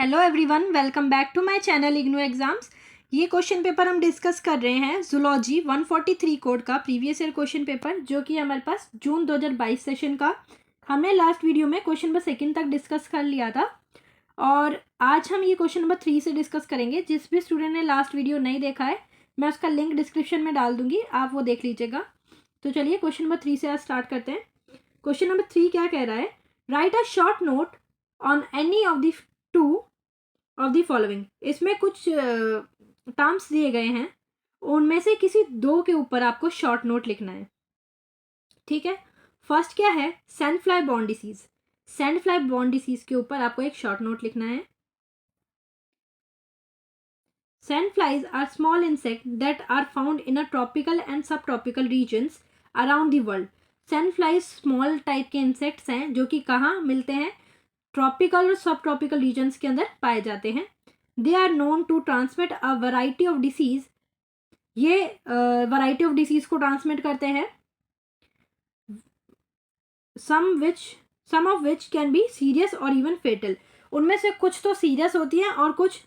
Hello everyone, welcome back to my channel IGNOU exams. ये question paper हम discuss कर रहे हैं जूलॉजी 143 कोड का प्रीवियस ईयर क्वेश्चन पेपर, जो कि हमारे पास जून 2022 सेशन का। हमने लास्ट वीडियो में क्वेश्चन नंबर 2 तक डिस्कस कर लिया था और आज हम ये क्वेश्चन नंबर 3 से डिस्कस करेंगे। जिस भी स्टूडेंट ने लास्ट वीडियो नहीं देखा है, मैं उसका लिंक डिस्क्रिप्शन में डाल दूंगी, आप वो देख लीजिएगा। तो चलिए क्वेश्चन नंबर 3 से आज स्टार्ट करते हैं। क्वेश्चन नंबर 3 क्या कह रहा है? Right a short note on any of the two of the following. इसमें कुछ टर्म्स दिए गए हैं, उनमें से किसी दो के ऊपर आपको शॉर्ट नोट लिखना है। ठीक है, फर्स्ट क्या है? Sand fly borne disease. Sand fly borne disease के ऊपर आपको एक शॉर्ट नोट लिखना है। Sand flies are small insect that are found in a tropical and subtropical regions around the world. Sand flies small type के insects हैं जो कि कहाँ मिलते हैं? ट्रॉपिकल और सब ट्रॉपिकल रीजन्स के अंदर पाए जाते हैं। They are known to transmit a variety of disease. ये वैरायटी ऑफ डिसीज को ट्रांसमिट करते हैं। Some of which can be serious और इवन फेटल। उनमें से कुछ तो सीरियस होती हैं और कुछ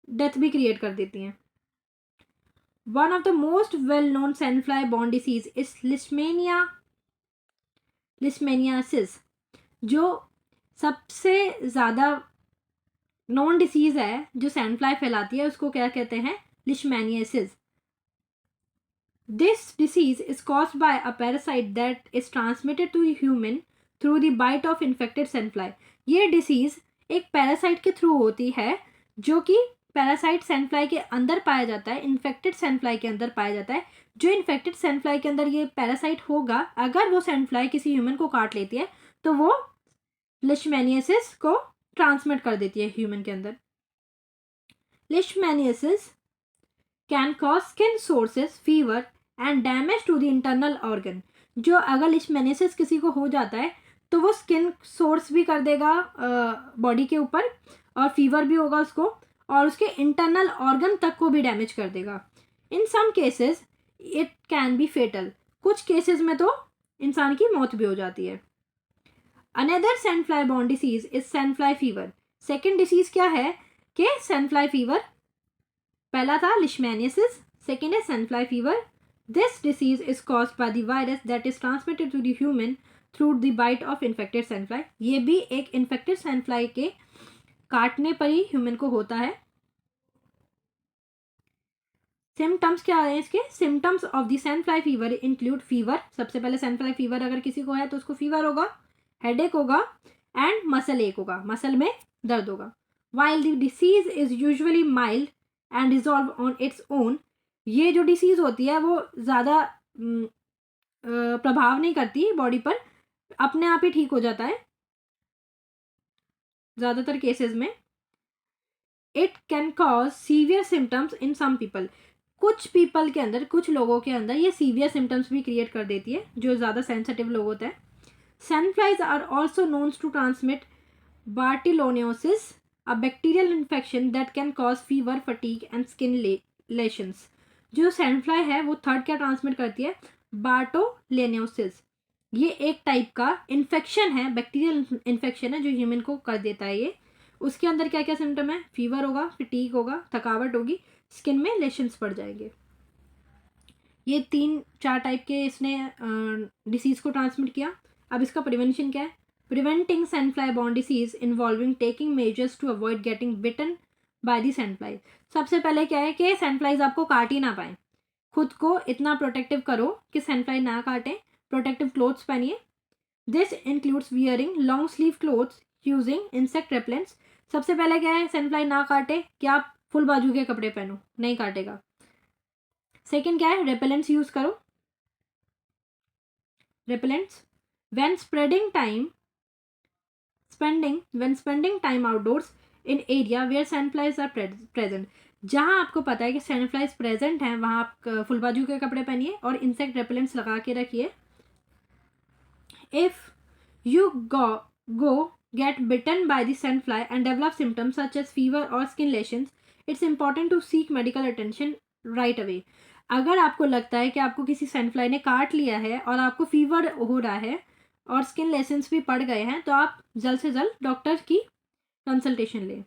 डेथ भी क्रिएट कर देती हैं। One of the most well known sand fly borne disease is leishmaniasis. जो सबसे ज़्यादा नॉन डिसीज है जो सैंड फ्लाई फैलाती है, उसको क्या कहते हैं? Leishmaniasis. This disease is caused by a parasite that is transmitted to human through the bite of infected sand fly. ये डिसीज एक पैरासाइट के थ्रू होती है, जो कि पैरासाइट सैंड फ्लाई के अंदर पाया जाता है, इन्फेक्टेड सैंड फ्लाई के अंदर पाया जाता है। जो इन्फेक्टेड सैंड फ्लाई के अंदर ये पैरासाइट होगा, अगर वो सैंड फ्लाई किसी ह्यूमन को काट लेती है तो वो लिशमेनियासिस को ट्रांसमिट कर देती है ह्यूमन के अंदर। Leishmaniasis can cause skin sources, fever and damage to the internal organ. जो अगर लिशमेनियासिस किसी को हो जाता है तो वो स्किन सोर्स भी कर देगा बॉडी के ऊपर, और फीवर भी होगा उसको, और उसके इंटरनल ऑर्गन तक को भी डैमेज कर देगा। In some cases it can be fatal. कुछ केसेस में तो इंसान की मौत भी हो जाती है। Another sand fly borne disease is sand fly fever. Second disease क्या है कि सैंड फ्लाई फीवर। पहला था लिशमेनियासिस, सेकेंड है sand fly fever. This disease is caused by the virus that is transmitted to the human through the bite of infected sand fly. ये भी एक infected sand fly के काटने पर ही human को होता है। सिम्टम्स क्या है इसके? Symptoms of the sand fly fever include fever. सबसे पहले सैंड फ्लाई फीवर अगर किसी को है तो उसको फीवर होगा, हेडेक होगा एंड मसल एक होगा, मसल में दर्द होगा। While the disease is usually mild and resolve on its own. ये जो डिसीज होती है वो ज़्यादा प्रभाव नहीं करती बॉडी पर, अपने आप ही ठीक हो जाता है ज़्यादातर केसेस में। It can cause severe symptoms in some people. कुछ पीपल के अंदर, कुछ लोगों के अंदर ये सीवियर सिम्टम्स भी क्रिएट कर देती है, जो ज़्यादा सेंसिटिव लोग होते हैं। Sand flies are also known to transmit bartonellosis, a bacterial infection that can cause fever, fatigue and skin lesions. जो सैंड फ्लाई है वो थर्ड क्या ट्रांसमिट करती है? बार्टोलेनियोसिस। ये एक टाइप का इन्फेक्शन है, बैक्टीरियल इन्फेक्शन है जो ह्यूमन को कर देता है। ये उसके अंदर क्या क्या सिम्टम है? फीवर होगा, फटीग होगा, थकावट होगी, स्किन में लेशंस पड़ जाएंगे। ये 3-4 टाइप के इसने डिसीज को ट्रांसमिट किया। अब इसका प्रिवेंशन क्या है? Preventing sand fly borne disease involving taking measures to avoid getting bitten by the sand fly. सबसे पहले क्या है कि सैंड फ्लाइज आपको काट ही ना पाए। खुद को इतना प्रोटेक्टिव करो कि सैंड फ्लाई ना काटें। प्रोटेक्टिव क्लोथ्स पहनिए। This includes wearing long sleeve clothes, using insect repellents. सबसे पहले क्या है? सैंड फ्लाई ना काटे कि आप फुल बाजू के कपड़े पहनो, नहीं काटेगा। सेकेंड क्या है? रेपेलेंट्स यूज करो, repellents. when spending time outdoors in area where sandflies are present। जहां आपको पता है कि सैंडफ्लाइज प्रेजेंट हैं, वहां आप फुल बाजू के कपड़े पहनिए और इंसेक्ट रेपेलेंट्स लगा के रखिए। If you go get bitten by the sandfly and develop symptoms such as fever or skin lesions, it's important to seek medical attention right away। अगर आपको लगता है कि आपको किसी सैंडफ्लाई ने काट लिया है और आपको फीवर हो रहा है और स्किन लेशंस भी पड़ गए हैं, तो आप जल्द से जल्द डॉक्टर की कंसल्टेशन लें।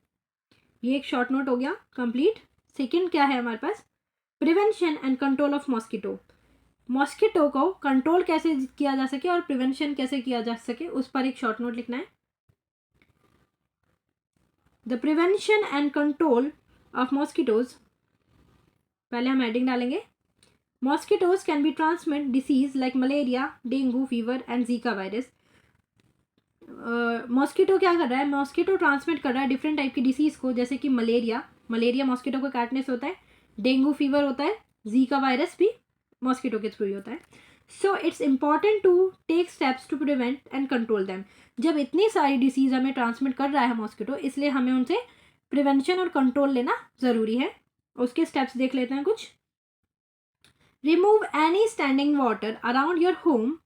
ये एक शॉर्ट नोट हो गया कंप्लीट। सेकंड क्या है हमारे पास, prevention and control of mosquito. Mosquito को कंट्रोल कैसे किया जा सके और प्रिवेंशन कैसे किया जा सके उस पर एक शॉर्ट नोट लिखना है। The prevention and control of mosquitoes, पहले हम हेडिंग डालेंगे, mosquitoes can be transmit disease like malaria, dengue fever and Zika virus. Mosquito क्या कर रहा है, मॉस्किटो ट्रांसमिट कर रहा है डिफरेंट टाइप की डिसीज को, जैसे कि मलेरिया, मलेरिया मॉस्किटो को काटने से होता है, डेंगू फीवर होता है, जीका वायरस भी मॉस्किटो के थ्रू ही होता है। So it's important to take steps to prevent and control them. जब इतनी सारी डिसीज हमें ट्रांसमिट कर रहा है मॉस्किटो, इसलिए हमें उनसे प्रिवेंशन और कंट्रोल लेना ज़रूरी है। उसके स्टेप्स देख लेते हैं कुछ। Remove any standing water around your home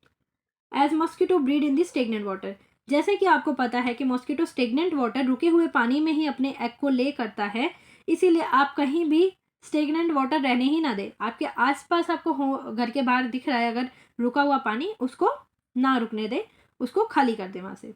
as mosquito breed in the stagnant water. जैसे कि आपको पता है कि मॉस्किटो स्टेगनेंट वाटर, रुके हुए पानी में ही अपने एग को ले करता है, इसीलिए आप कहीं भी स्टेगनेंट वाटर रहने ही ना दे। आपके आसपास आपको घर के बाहर दिख रहा है अगर रुका हुआ पानी, उसको ना रुकने दे, उसको खाली कर दे वहाँ से।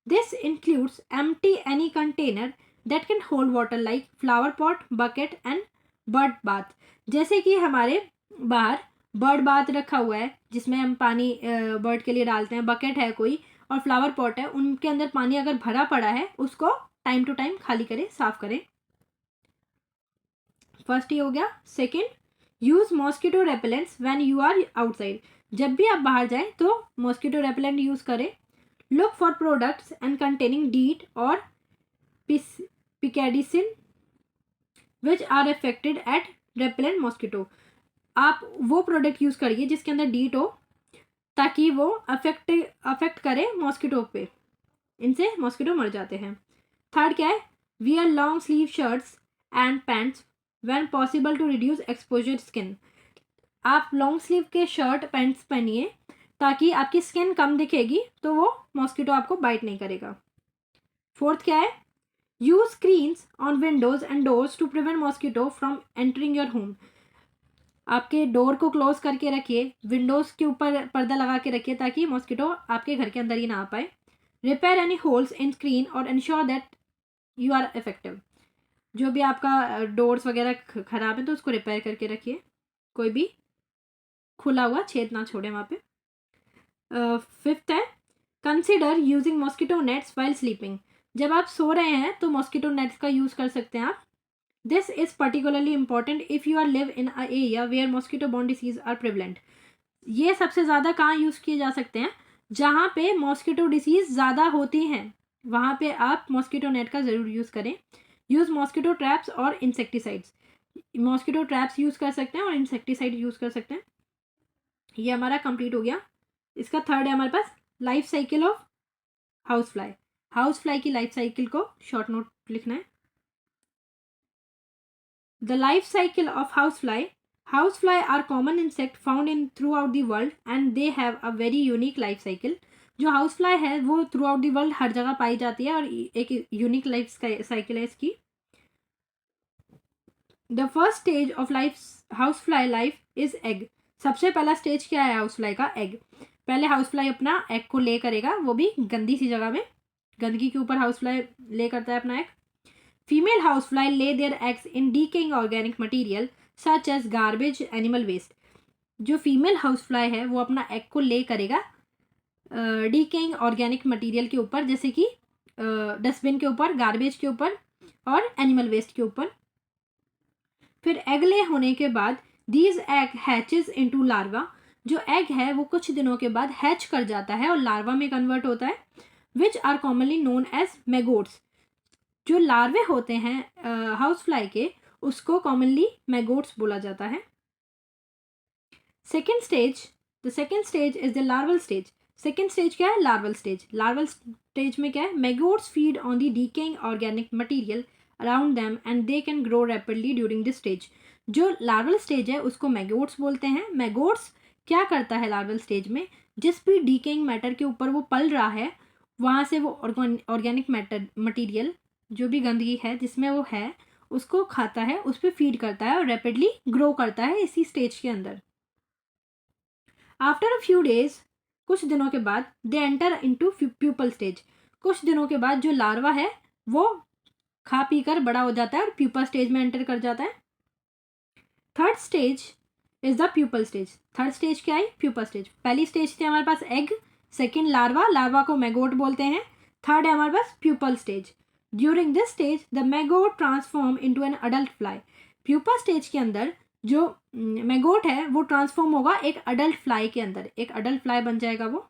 This includes empty any container that can hold water like flower pot, bucket and bird bath. जैसे कि हमारे बाहर बर्ड बाथ रखा हुआ है जिसमें हम पानी बर्ड के लिए डालते हैं, बकेट है कोई, और फ्लावर पॉट है, उनके अंदर पानी अगर भरा पड़ा है उसको टाइम टू टाइम खाली करें, साफ करें। फर्स्ट ये हो गया। Second, use mosquito repellents when you are outside. जब भी आप बाहर जाएं तो मॉस्किटो रेपेलेंट यूज करें। Look for products and containing DEET और picaridin which are effected at repellent mosquito. आप वो प्रोडक्ट यूज करिए जिसके अंदर डीट हो, ताकि वो अफेक्ट करे मॉस्किटो पे, इनसे मॉस्किटो मर जाते हैं। थर्ड क्या है, wear long sleeve shirts and pants when possible to reduce exposure skin. आप लॉन्ग स्लीव के शर्ट पैंट्स पहनिए ताकि आपकी स्किन कम दिखेगी, तो वो मॉस्किटो आपको बाइट नहीं करेगा। फोर्थ क्या है, use screens on windows and doors to prevent mosquito from entering your home. आपके डोर को क्लोज करके रखिए, विंडोज के ऊपर पर्दा लगा के रखिए ताकि मॉस्किटो आपके घर के अंदर ही ना आ पाए। Repair any holes in screen और ensure that you are effective. जो भी आपका डोर्स वगैरह खराब है तो उसको रिपेयर करके रखिए, कोई भी खुला हुआ छेद ना छोड़े वहाँ पे। फिफ्थ है, consider using mosquito nets while sleeping. जब आप सो रहे हैं तो मॉस्किटो नेट्स का यूज़ कर सकते हैं आप। This is particularly important if you are live in an area where mosquito-borne disease are prevalent. ये सबसे ज़्यादा कहाँ यूज़ किए जा सकते हैं, जहाँ पे मॉस्किटो डिसीज़ ज़्यादा होती हैं, वहाँ पे आप मॉस्किटो नेट का ज़रूर यूज़ करें। यूज़ मॉस्किटो ट्रैप्स और इंसेक्टिसाइड्स। मॉस्किटो ट्रैप्स यूज़ कर सकते हैं और इंसेक्टिसाइड यूज़ कर सकते हैं। ये हमारा कंप्लीट हो गया। इसका थर्ड है हमारे पास, life cycle of house fly. House fly की लाइफ साइकिल को शॉर्ट नोट लिखना है। The life cycle of housefly. Housefly are common insect found in throughout the world and they have a very unique life cycle. जो housefly है वो throughout the world हर जगह पाई जाती है और एक यूनिक लाइफ साइकिल है इसकी। The first stage of life housefly life is egg. सबसे पहला स्टेज क्या है हाउसफ्लाई का, एग। पहले हाउसफ्लाई अपना एग को ले करेगा, वो भी गंदी सी जगह में, गंदगी के ऊपर हाउसफ्लाई ले करता है अपना egg. Female housefly lay their eggs in decaying organic material such as garbage, animal waste. जो फीमेल हाउसफ्लाई है वो अपना एग को ले करेगा डीकेइंग ऑर्गेनिक मटेरियल के ऊपर, जैसे कि डस्टबिन के ऊपर, गार्बेज के ऊपर और एनिमल वेस्ट के ऊपर। फिर एग ले होने के बाद these egg hatches into larva. जो एग है वो कुछ दिनों के बाद हैच कर जाता है और लार्वा में कन्वर्ट होता है, which are commonly known as maggots. जो लार्वे होते हैं हाउसफ्लाई के, उसको कॉमनली मैगोट्स बोला जाता है। Second stage, the second stage is the larval stage. Second stage क्या है, लार्वल स्टेज। लार्वल स्टेज में क्या है, maggots feed on the decaying organic material around them and they can grow rapidly during this stage. जो larval stage है उसको मैगोट्स बोलते हैं। मैगोट्स क्या करता है लार्वल स्टेज में, जिस भी डीकेइंग मैटर के ऊपर वो पल रहा है वहाँ से वो ऑर्गेनिक मैटर मटीरियल, जो भी गंदगी है जिसमें वो है, उसको खाता है, उस पर फीड करता है और रैपिडली ग्रो करता है इसी स्टेज के अंदर। आफ्टर अ फ्यू डेज, कुछ दिनों के बाद, they enter into pupal stage. कुछ दिनों के बाद जो लार्वा है वो खा पी कर बड़ा हो जाता है और प्यूपा स्टेज में एंटर कर जाता है। Third stage is the pupal stage. Third stage क्या है? Pupa stage. पहली स्टेज थी हमारे पास एग, सेकेंड लार्वा, लार्वा को मैगोट बोलते हैं, थर्ड है हमारे पास pupal stage. During this stage the maggot transform into an adult fly. Pupa stage के अंदर जो मैगोट है वो ट्रांसफॉर्म होगा एक अडल्ट फ्लाई के अंदर, एक अडल्ट फ्लाई बन जाएगा वो।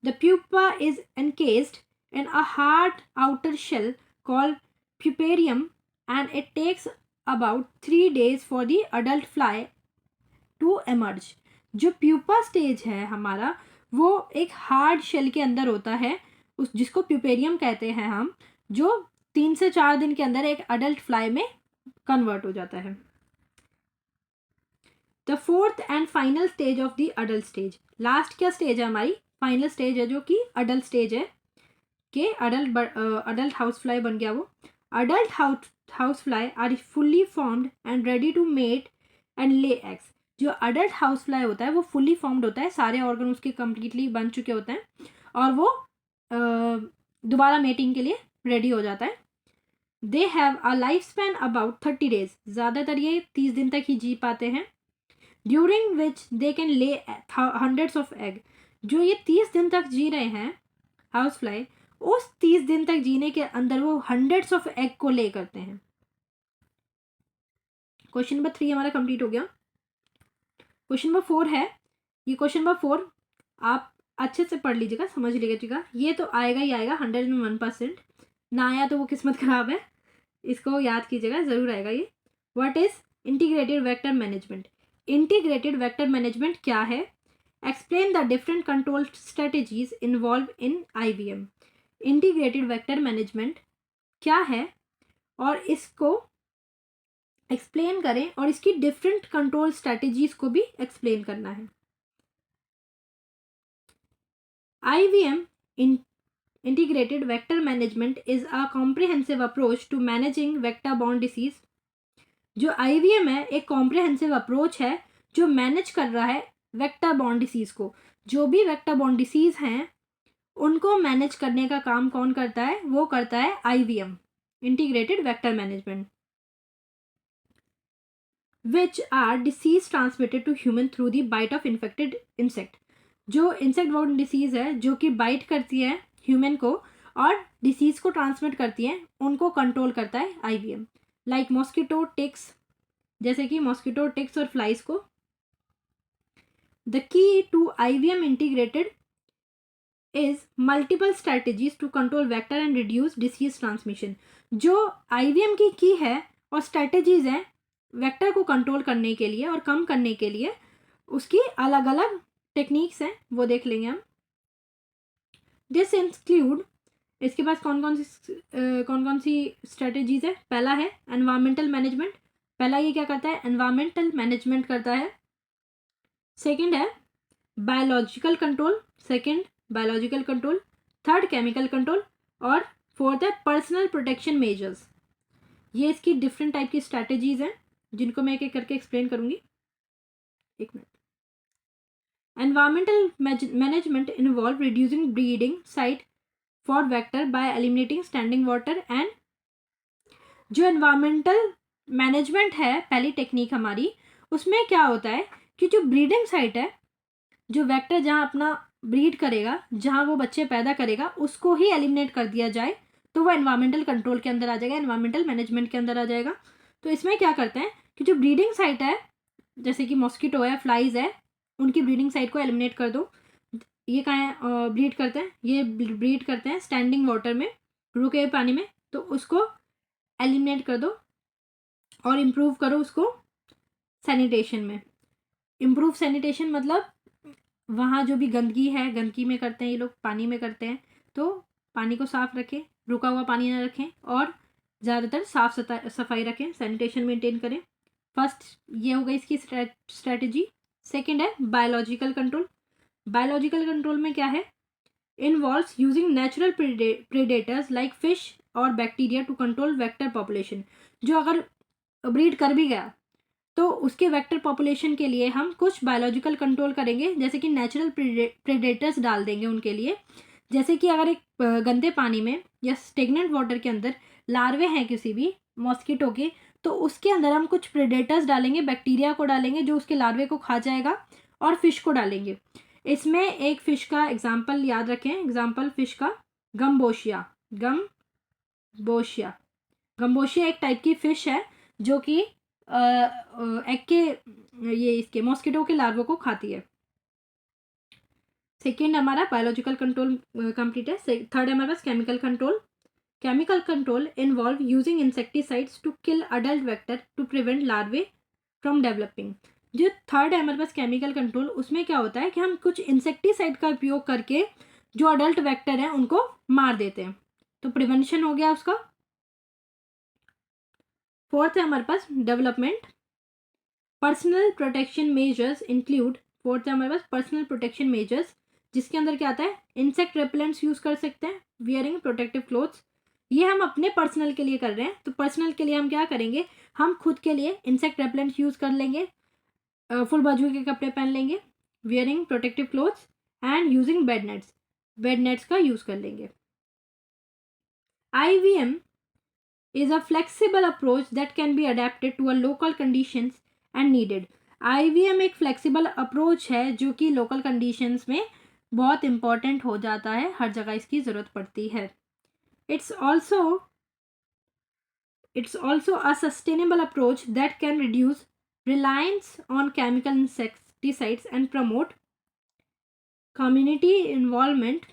The pupa is encased in a hard outer shell called puparium and it takes about 3 days for the adult fly to emerge. जो प्यूपा स्टेज है हमारा वो एक हार्ड शेल के अंदर होता है, उस जिसको प्यूपेरियम कहते हैं हम, जो 3 से 4 दिन के अंदर एक अडल्ट फ्लाई में कन्वर्ट हो जाता है। The fourth and final stage of the adult stage. Last क्या स्टेज है हमारी? फाइनल स्टेज है जो कि अडल्ट स्टेज है कि अडल्ट हाउस फ्लाई बन गया वो। Adult house fly are fully formed and ready to mate and lay eggs. जो अडल्ट हाउस फ्लाई होता है वो फुल्ली फॉर्म्ड होता है, सारे ऑर्गन उसके कम्प्लीटली बन चुके होते हैं और वो दोबारा मेटिंग के लिए रेडी हो जाता है। They have a life span about 30 days। ज़्यादातर ये 30 दिन तक ही जी पाते हैं। ड्यूरिंग विच दे कैन ले हंड्रेड्स ऑफ एग। जो ये 30 दिन तक जी रहे हैं हाउस फ्लाई, उस 30 दिन तक जीने के अंदर वो हंड्रेड्स ऑफ एग को ले करते हैं। क्वेश्चन नंबर 3 हमारा कंप्लीट हो गया। क्वेश्चन नंबर 4 है, ये क्वेश्चन नंबर 4 आप अच्छे से पढ़ लीजिएगा, समझ लीजिएगा। ये तो आएगा ही आएगा 100 में 1%, ना आया तो वो किस्मत खराब है, इसको याद कीजिएगा, ज़रूर आएगा ये। What is integrated vector management? Integrated vector management क्या है? Explain the different control strategies involve in IVM। Integrated vector management क्या है और इसको एक्सप्लेन करें और इसकी डिफरेंट कंट्रोल स्ट्रेटेजीज को भी एक्सप्लेन करना है। IVM integrated vector management is a comprehensive approach to managing vector borne disease. जो IVM है एक कॉम्प्रिहेंसिव अप्रोच है जो मैनेज कर रहा है वेक्टर बॉर्न डिसीज को। जो भी वेक्टर बॉर्न डिसीज हैं उनको मैनेज करने का काम कौन करता है? वो करता है IVM, integrated vector management. Which are disease transmitted to human through the bite of infected insect. जो इंसेक्ट बॉर्न डिसीज है जो कि बाइट करती है ह्यूमन को और डिसीज को ट्रांसमिट करती है, उनको कंट्रोल करता है IVM। लाइक मॉस्किटो, टिक्स, जैसे कि मॉस्किटो, टिक्स और फ्लाइज को। The key to IVM integrated is multiple strategies to control vector and reduce disease transmission। जो IVM की है और स्ट्रेटेजीज हैं वेक्टर को कंट्रोल करने के लिए और कम करने के लिए, उसकी अलग अलग टेक्निक्स हैं, वो देख लेंगे हम। दिस इंक्लूड, इसके पास कौन कौन सी स्ट्रेटेजीज है? पहला है एनवायरमेंटल मैनेजमेंट। पहला ये क्या करता है? एनवायरमेंटल मैनेजमेंट करता है। सेकेंड है biological control, second biological control, third chemical control और फोर्थ है पर्सनल प्रोटेक्शन मेजर्स। ये इसकी डिफरेंट टाइप की स्ट्रैटेजीज हैं जिनको मैं एक एक करके एक्सप्लेन करूंगी। एक minute. Environmental management involve reducing breeding site for vector by eliminating standing water and. जो एनवायरमेंटल मैनेजमेंट है पहली टेक्निक हमारी, उसमें क्या होता है कि जो ब्रीडिंग साइट है, जो वेक्टर जहाँ अपना ब्रीड करेगा, जहाँ वो बच्चे पैदा करेगा, उसको ही एलिमिनेट कर दिया जाए तो वो एनवायरमेंटल कंट्रोल के अंदर आ जाएगा, एनवायरमेंटल मैनेजमेंट के अंदर आ जाएगा। तो इसमें क्या करते हैं कि जो ब्रीडिंग साइट है, जैसे कि मॉस्किटो है, फ्लाइज है, उनकी ब्रीडिंग साइट को एलिमिनेट कर दो। ये कहाँ ब्रीड करते हैं? ये ब्रीड करते हैं स्टैंडिंग वाटर में, रुके हुए पानी में, तो उसको एलिमिनेट कर दो और इम्प्रूव करो उसको सैनिटेशन में। इम्प्रूव सैनिटेशन मतलब वहाँ जो भी गंदगी है, गंदगी में करते हैं ये लोग, पानी में करते हैं, तो पानी को साफ रखें, रुका हुआ पानी ना रखें और ज़्यादातर साफ सफाई रखें, सैनिटेशन मेंटेन करें। फर्स्ट ये हो गई इसकी स्ट्रेटजी। सेकंड है बायोलॉजिकल कंट्रोल। बायोलॉजिकल कंट्रोल में क्या है? Involves using natural predators like fish और bacteria to control vector population. जो अगर ब्रीड कर भी गया तो उसके वेक्टर पॉपुलेशन के लिए हम कुछ बायोलॉजिकल कंट्रोल करेंगे, जैसे कि नेचुरल प्रेडेटर्स डाल देंगे उनके लिए। जैसे कि अगर एक गंदे पानी में या स्टेगनेंट वाटर के अंदर लार्वे हैं किसी भी मॉस्किटो के, तो उसके अंदर हम कुछ प्रेडेटर्स डालेंगे, बैक्टीरिया को डालेंगे जो उसके लार्वे को खा जाएगा, और फिश को डालेंगे। इसमें एक फिश का एग्जाम्पल याद रखें, एग्जाम्पल फिश का गम्बोशिया। गम्बोशिया एक टाइप की फिश है जो कि एग के ये इसके मॉस्किटो के लार्वों को खाती है। सेकेंड हमारा बायोलॉजिकल कंट्रोल कंप्लीट है। थर्ड हमारे पास chemical control. Chemical control involve using insecticides to kill adult vector to prevent larvae from developing. जो थर्ड है हमारे पास केमिकल कंट्रोल, उसमें क्या होता है कि हम कुछ इंसेक्टिसाइड का उपयोग करके जो अडल्ट वेक्टर हैं उनको मार देते हैं, तो प्रिवेंशन हो गया उसका। फोर्थ है हमारे पास development. Personal protection measures include, fourth है हमारे पास पर्सनल प्रोटेक्शन मेजर्स, जिसके अंदर क्या आता है, इंसेक्ट रेपेलेंट्स यूज कर सकते हैं, वियरिंग प्रोटेक्टिव क्लोथ्स। ये हम अपने पर्सनल के लिए कर रहे हैं, तो पर्सनल के लिए हम क्या करेंगे, हम खुद के लिए इंसेक्ट रेपेलेंट्स यूज कर लेंगे, फुल बाजू के कपड़े पहन लेंगे, wearing protective clothes and using bed nets का यूज कर लेंगे। IVM is a flexible approach that can be adapted to a local conditions and needed. IVM एक flexible approach है जो कि local conditions में बहुत important हो जाता है, हर जगह इसकी ज़रूरत पड़ती है। It's also a sustainable approach that can reduce reliance on chemical insecticides and promote community involvement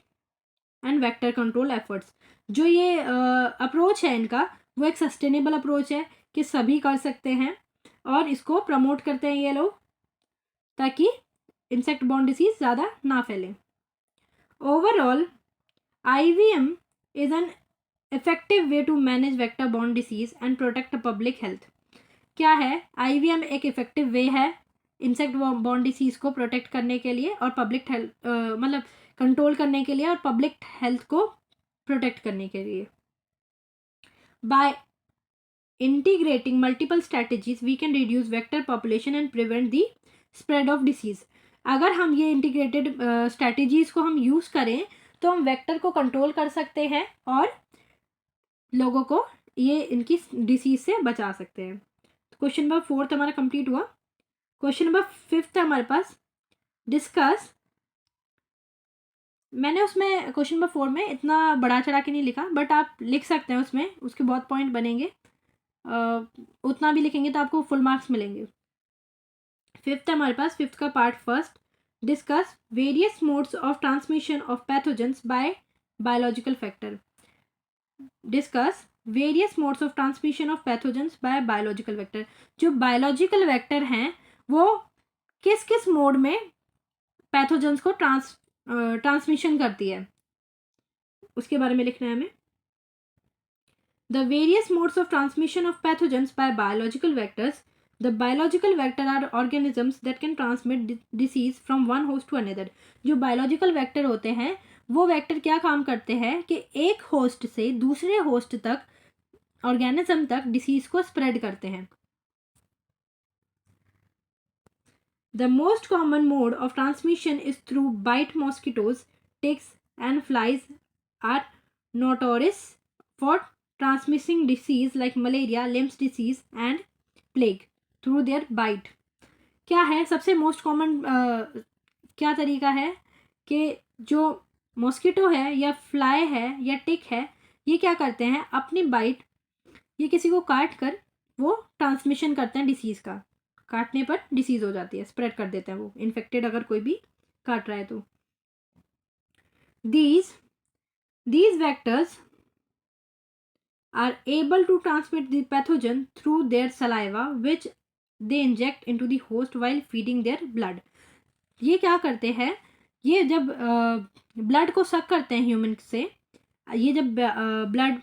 and vector control efforts. जो ये अप्रोच है इनका, वो एक सस्टेनेबल अप्रोच है कि सभी कर सकते हैं, और इसको प्रमोट करते हैं ये लोग ताकि इंसेक्ट बॉर्न डिसीज ज़्यादा ना फैले। Overall IVM is an effective way to manage vector borne disease and protect public health. क्या है, IVM एक इफेक्टिव वे है इंसेक्ट बॉर्न डिसीज को प्रोटेक्ट करने के लिए और पब्लिक हेल्थ मतलब कंट्रोल करने के लिए और पब्लिक हेल्थ को प्रोटेक्ट करने के लिए। By integrating multiple strategies, we can reduce vector population and prevent the spread of disease. अगर हम ये इंटीग्रेटेड स्ट्रैटेजीज को हम यूज करें तो हम वेक्टर को कंट्रोल कर सकते हैं और लोगों को ये इनकी डिसीज से बचा सकते हैं। क्वेश्चन नंबर 4 हमारा कंप्लीट हुआ। क्वेश्चन नंबर 5 हमारे पास डिस्कस। मैंने उसमें क्वेश्चन नंबर 4 में इतना बड़ा चढ़ा के नहीं लिखा, बट आप लिख सकते हैं उसमें, उसके बहुत पॉइंट बनेंगे, उतना भी लिखेंगे तो आपको फुल मार्क्स मिलेंगे। 5th हमारे पास, 5th का part first, discuss various modes of transmission of pathogens bye biological factor. Discuss various modes of transmission of pathogens bye biological vector. जो बायोलॉजिकल वेक्टर हैं वो किस किस मोड में पैथोजेंस को ट्रांसमिशन करती है, उसके बारे में लिखना है हमें। The various modes of transmission of pathogens by biological vectors. The biological vector are organisms that can transmit disease from one host to another. जो biological vector होते हैं वो vector क्या काम करते हैं कि एक host से दूसरे host तक, organism तक disease को spread करते हैं। The most common mode of transmission is through bite. Mosquitoes, ticks and flies are notorious for transmitting disease like malaria, LIMS disease and plague through their bite. क्या है सबसे most common क्या तरीका है कि जो मॉस्किटो है या फ्लाई है या टिक है, ये क्या करते हैं, अपनी बाइट, ये किसी को काट कर वो ट्रांसमिशन करते हैं डिसीज़ का। काटने पर डिसीज़ हो जाती है, स्प्रेड कर देते हैं वो, इन्फेक्टेड अगर कोई भी काट रहा है तो। These vectors are able to transmit the pathogen through their saliva which they inject into the host while feeding their blood. ये क्या करते हैं, ये जब ब्लड को सक करते हैं ह्यूमन से, ये जब ब्लड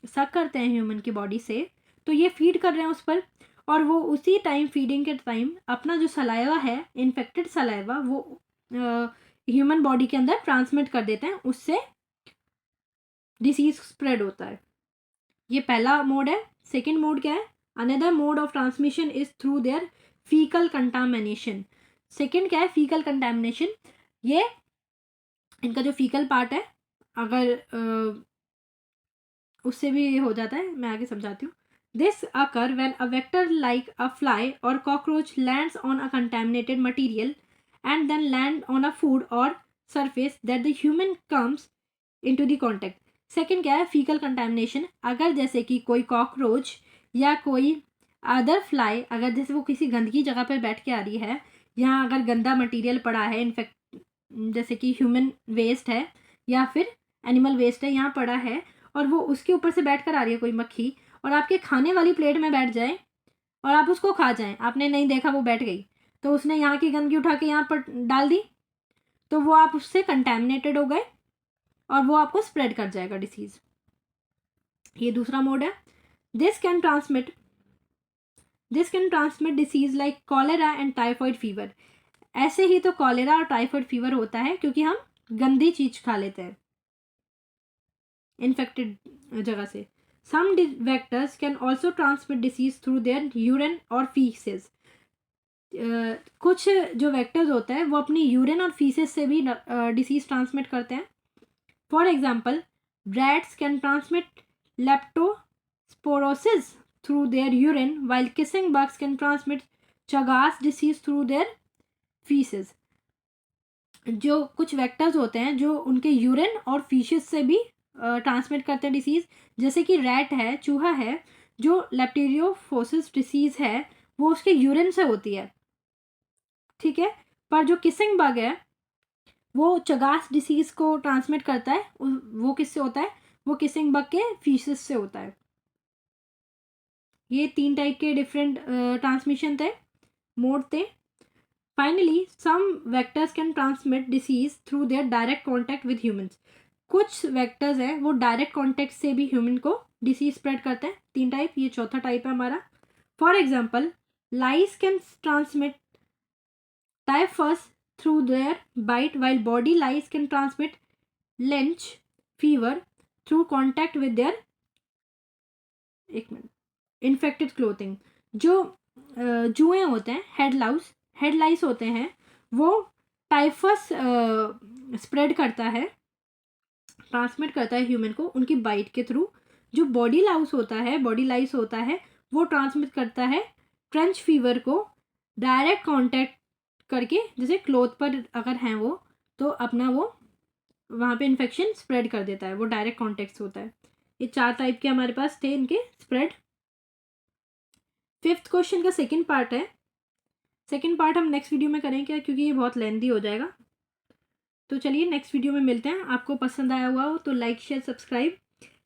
सक करते हैं ह्यूमन की बॉडी से, तो ये फीड कर रहे हैं उस पर, और वो उसी टाइम फीडिंग के टाइम अपना जो सलाइवा है, इन्फेक्टेड सलाइवा, वो ह्यूमन बॉडी के अंदर ट्रांसमिट कर देते हैं, उससे डिसीज स्प्रेड होता है। ये पहला मोड है। सेकेंड मोड क्या है, another mode of transmission is through their faecal contamination. Second क्या है, फीकल कंटामिनेशन। ये इनका जो फीकल पार्ट है, अगर उससे भी हो जाता है, मैं आगे समझाती हूँ। This occur when a vector like a fly और cockroach lands on a contaminated material and then land on a food और surface that the human comes into the contact. Second क्या है, फीकल कंटेमिनेशन। अगर जैसे कि कोई cockroach या कोई अदर फ्लाई, अगर जैसे वो किसी गंदगी जगह पर बैठ के आ रही है, यहाँ अगर गंदा मटेरियल पड़ा है, इनफेक्ट जैसे कि ह्यूमन वेस्ट है या फिर एनिमल वेस्ट है यहाँ पड़ा है, और वो उसके ऊपर से बैठ कर आ रही है कोई मक्खी, और आपके खाने वाली प्लेट में बैठ जाए और आप उसको खा जाएं, आपने नहीं देखा वो बैठ गई, तो उसने यहाँ की गंदगी उठा के यहाँ पर डाल दी, तो वो आप उससे कंटेमिनेटेड हो गए और वो आपको स्प्रेड कर जाएगा डिसीज। ये दूसरा मोड है। This can transmit disease like cholera and typhoid fever. ऐसे ही तो कॉलेरा और टाइफॉइड फीवर होता है क्योंकि हम गंदी चीज खा लेते हैं इन्फेक्टेड जगह से। Some vectors can also transmit disease through their urine और फीसेस। कुछ जो वेक्टर्स होते हैं वो अपनी यूरिन और फीसेस से भी डिसीज ट्रांसमिट करते हैं। For example, rats can transmit leptospirosis through their urine while kissing bugs can transmit Chagas disease through their faeces. जो कुछ वेक्टर्स होते हैं जो उनके यूरिन और फीसेस से भी ट्रांसमिट करते हैं डिसीज, जैसे कि रैट है, चूहा है, जो लेप्टेरियोफोसिस डिसीज है वो उसके यूरिन से होती है, ठीक है। पर जो किसिंग बग है वो चगास डिसीज को ट्रांसमिट करता है, वो किससे होता है, वो किसिंग बग के फीसेस से होता है। ये 3 टाइप के डिफरेंट ट्रांसमिशन थे, मोड थे। Finally some vectors can transmit disease through their direct contact with humans. कुछ वेक्टर्स हैं वो डायरेक्ट कॉन्टैक्ट से भी ह्यूमन को डिसीज स्प्रेड करते हैं। 3 टाइप, ये चौथा टाइप है हमारा। For example, lice can transmit typhus through their bite while body lice can transmit trench fever through contact with their, एक मिनट, इन्फेक्टेड क्लोथिंग। जो जुए होते हैं, हेड लाइस होते हैं, वो टाइफस स्प्रेड करता है, ट्रांसमिट करता है ह्यूमन को उनकी बाइट के थ्रू। जो बॉडी लाइस होता है वो ट्रांसमिट करता है ट्रेंच फीवर को डायरेक्ट कांटेक्ट करके, जैसे क्लोथ पर अगर हैं वो, तो अपना वो वहाँ पे इन्फेक्शन स्प्रेड कर देता है, वो डायरेक्ट कॉन्टेक्ट होता है। ये 4 टाइप के हमारे पास थे इनके स्प्रेड। 5th क्वेश्चन का सेकंड पार्ट है। सेकंड पार्ट हम नेक्स्ट वीडियो में करेंगे क्योंकि ये बहुत लेंथी हो जाएगा। तो चलिए नेक्स्ट वीडियो में मिलते हैं। आपको पसंद आया हुआ हो तो लाइक शेयर सब्सक्राइब,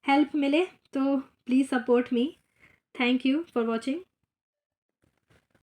हेल्प मिले तो please support me. Thank you for watching.